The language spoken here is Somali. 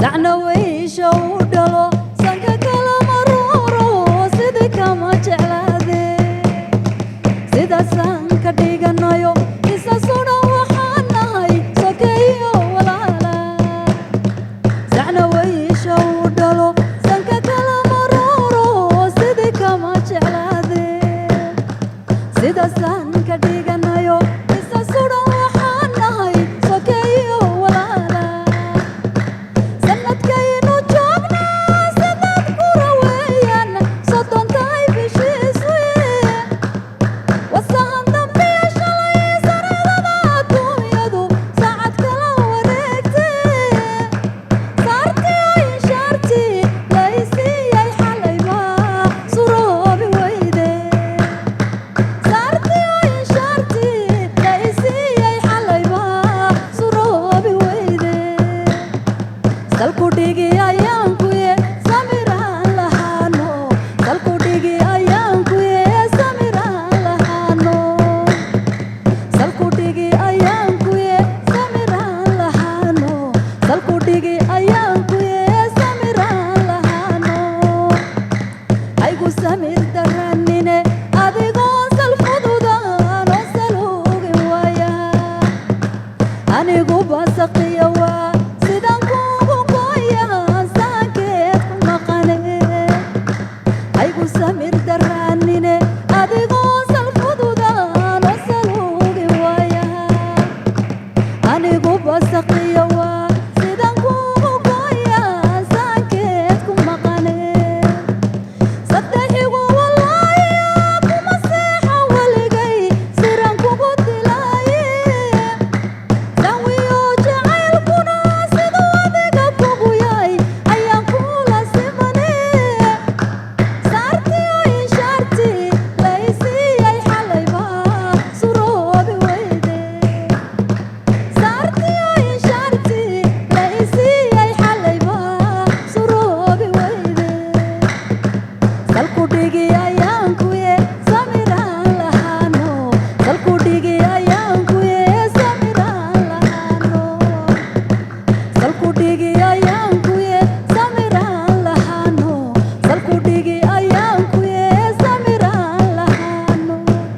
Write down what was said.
سعنا ويشو دلو سانكا كلا مرورو سيدي كما جعلادي سيدا سانكا ديغانايو إسا سونا وحاناي سوكيو ولالا سعنا ويشو دلو سانكا كلا مرورو سيدي كما جعلادي سيدا سانكا ديغانايو إسا سونا وحاناي سوكيو ولالا sanadkaynu joogna sanad kura weeyaan soddon tahay bishiiswee wasahan dambiya shalay sanadada adduunyadu saacad kala wareegtee saartii oo inshaartii laysiiyay xalayba suroobi weyde saartii oo inshaartii laysiiyay xalayba suroobi weyde salku dhigiyay